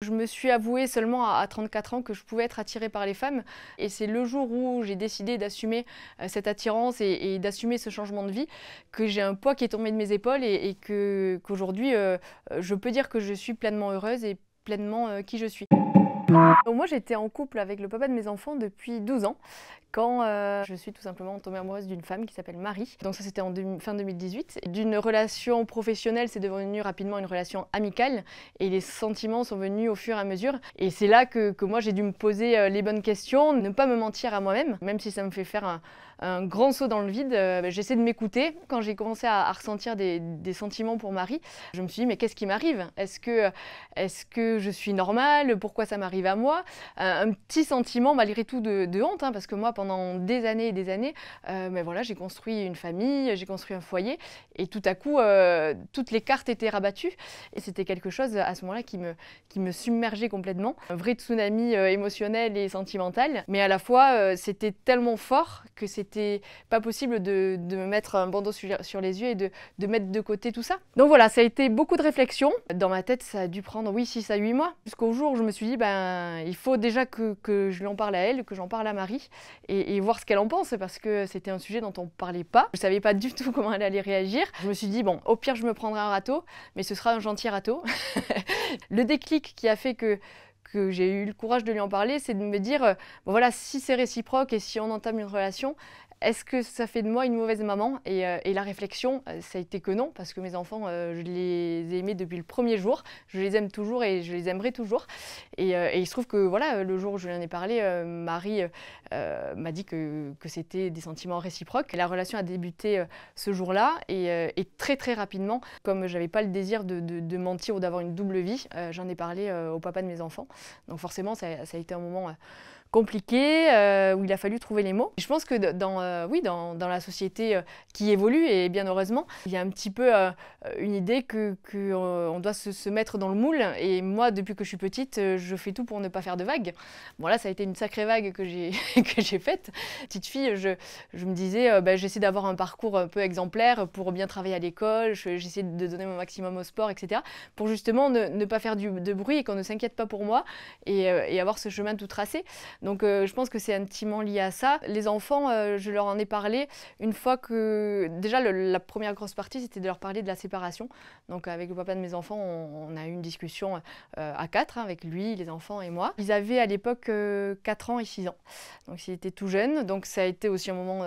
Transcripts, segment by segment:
Je me suis avouée seulement à 34 ans que je pouvais être attirée par les femmes. Et c'est le jour où j'ai décidé d'assumer cette attirance et d'assumer ce changement de vie que j'ai un poids qui est tombé de mes épaules et qu'aujourd'hui, je peux dire que je suis pleinement heureuse et pleinement qui je suis. Donc moi j'étais en couple avec le papa de mes enfants depuis 12 ans quand je suis tout simplement tombée amoureuse d'une femme qui s'appelle Marie. Donc ça c'était en fin 2018. D'une relation professionnelle c'est devenu rapidement une relation amicale et les sentiments sont venus au fur et à mesure. Et c'est là que moi j'ai dû me poser les bonnes questions, ne pas me mentir à moi-même, même si ça me fait faire un grand saut dans le vide, j'essaie de m'écouter. Quand j'ai commencé à ressentir des sentiments pour Marie, je me suis dit mais qu'est-ce qui m'arrive? Est-ce que je suis normale? Pourquoi ça m'arrive à moi? Un petit sentiment malgré tout de honte, hein, parce que moi pendant des années et des années, mais voilà, j'ai construit une famille, j'ai construit un foyer et tout à coup toutes les cartes étaient rabattues et c'était quelque chose à ce moment-là qui me submergeait complètement. Un vrai tsunami émotionnel et sentimental, mais à la fois c'était tellement fort que c'était pas possible de me mettre un bandeau sur les yeux et de mettre de côté tout ça. Donc voilà, ça a été beaucoup de réflexions. Dans ma tête, ça a dû prendre, oui, 6 à 8 mois. Jusqu'au jour où je me suis dit, ben, il faut déjà que je lui en parle à elle, que j'en parle à Marie et voir ce qu'elle en pense parce que c'était un sujet dont on parlait pas. Je savais pas du tout comment elle allait réagir. Je me suis dit, bon, au pire, je me prendrai un râteau, mais ce sera un gentil râteau. Le déclic qui a fait que j'ai eu le courage de lui en parler, c'est de me dire, bon voilà, si c'est réciproque et si on entame une relation, est-ce que ça fait de moi une mauvaise maman? Et la réflexion, ça a été que non, parce que mes enfants, je les ai aimés depuis le premier jour. Je les aime toujours et je les aimerai toujours. Et il se trouve que voilà, le jour où je lui en ai parlé, Marie m'a dit que c'était des sentiments réciproques. La relation a débuté ce jour-là et très très rapidement, comme j'avais pas le désir de mentir ou d'avoir une double vie, j'en ai parlé au papa de mes enfants. Donc forcément, ça a été un moment compliqué, où il a fallu trouver les mots. Je pense que dans la société qui évolue, et bien heureusement, il y a un petit peu une idée qu'on doit se mettre dans le moule. Et moi, depuis que je suis petite, je fais tout pour ne pas faire de vagues. Bon là, ça a été une sacrée vague que j'ai faite. Petite fille, je me disais, j'essaie d'avoir un parcours un peu exemplaire pour bien travailler à l'école, j'essaie de donner mon maximum au sport, etc. Pour justement ne pas faire de bruit et qu'on ne s'inquiète pas pour moi et avoir ce chemin tout tracé. Donc je pense que c'est intimement lié à ça. Les enfants, je leur en ai parlé une fois que... Déjà, la première grosse partie, c'était de leur parler de la séparation. Donc avec le papa de mes enfants, on a eu une discussion à 4, hein, avec lui, les enfants et moi. Ils avaient à l'époque 4 ans et 6 ans. Donc ils étaient tout jeunes. Donc ça a été aussi un moment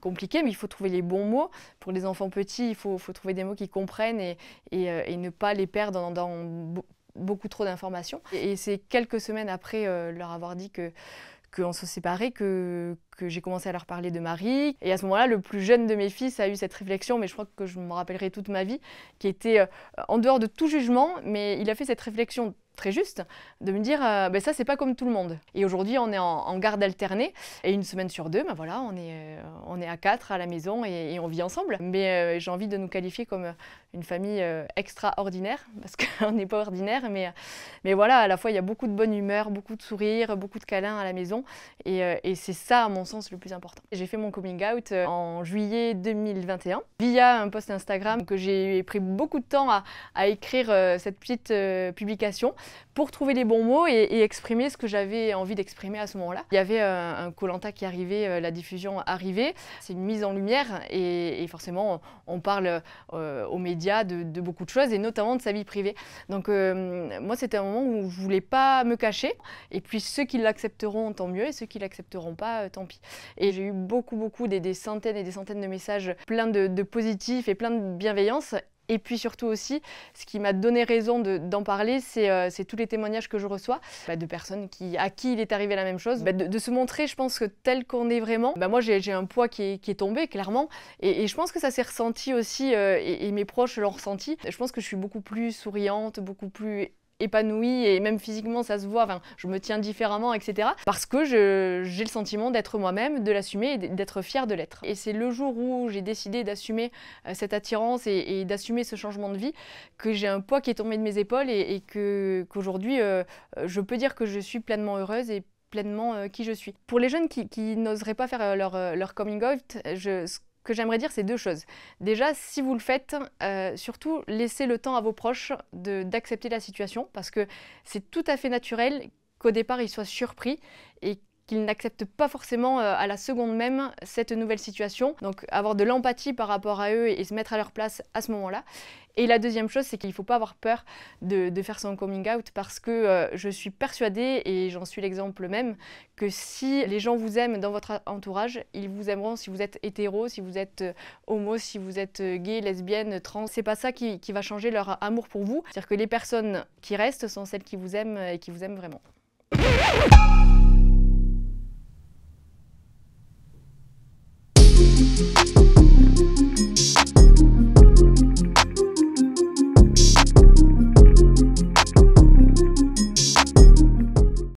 compliqué, mais il faut trouver les bons mots. Pour les enfants petits, il faut trouver des mots qu'ils comprennent et ne pas les perdre dans beaucoup trop d'informations. Et c'est quelques semaines après leur avoir dit qu'on se séparait que j'ai commencé à leur parler de Marie. Et à ce moment-là, le plus jeune de mes fils a eu cette réflexion, mais je crois que je me rappellerai toute ma vie, qui était en dehors de tout jugement, mais il a fait cette réflexion très juste, de me dire ça c'est pas comme tout le monde. Et aujourd'hui on est en garde alternée et une semaine sur deux, voilà, on est à 4 à la maison et on vit ensemble. Mais j'ai envie de nous qualifier comme une famille extraordinaire, parce qu'on n'est pas ordinaire, mais voilà, à la fois il y a beaucoup de bonne humeur, beaucoup de sourires, beaucoup de câlins à la maison et c'est ça à mon sens le plus important. J'ai fait mon coming out en juillet 2021 via un post Instagram que j'ai pris beaucoup de temps à écrire cette petite publication pour trouver les bons mots et exprimer ce que j'avais envie d'exprimer à ce moment-là. Il y avait un Koh-Lanta qui arrivait, la diffusion arrivait, c'est une mise en lumière et forcément on parle aux médias de beaucoup de choses et notamment de sa vie privée. Donc moi c'était un moment où je voulais pas me cacher et puis ceux qui l'accepteront tant mieux et ceux qui l'accepteront pas tant pis. Et j'ai eu beaucoup des centaines et des centaines de messages pleins de positifs et plein de bienveillance. Et puis surtout aussi, ce qui m'a donné raison d'en parler, c'est tous les témoignages que je reçois de personnes à qui il est arrivé la même chose. De se montrer, je pense que tel qu'on est vraiment. Moi j'ai un poids qui est tombé, clairement. Et je pense que ça s'est ressenti aussi, et mes proches l'ont ressenti. Je pense que je suis beaucoup plus souriante, beaucoup plus épanouie et même physiquement ça se voit, enfin, je me tiens différemment, etc. Parce que j'ai le sentiment d'être moi-même, de l'assumer et d'être fière de l'être. Et c'est le jour où j'ai décidé d'assumer cette attirance et d'assumer ce changement de vie que j'ai un poids qui est tombé de mes épaules et qu'aujourd'hui je peux dire que je suis pleinement heureuse et pleinement qui je suis. Pour les jeunes qui n'oseraient pas faire leur coming out, que j'aimerais dire, c'est 2 choses. Déjà, si vous le faites, surtout laissez le temps à vos proches d'accepter la situation, parce que c'est tout à fait naturel qu'au départ ils soient surpris et qu'ils n'acceptent pas forcément à la seconde même cette nouvelle situation. Donc avoir de l'empathie par rapport à eux et se mettre à leur place à ce moment-là. Et la deuxième chose, c'est qu'il ne faut pas avoir peur de faire son coming out, parce que je suis persuadée, et j'en suis l'exemple même, que si les gens vous aiment dans votre entourage, ils vous aimeront si vous êtes hétéro, si vous êtes homo, si vous êtes gay, lesbienne, trans. C'est pas ça qui va changer leur amour pour vous. C'est-à-dire que les personnes qui restent sont celles qui vous aiment et qui vous aiment vraiment.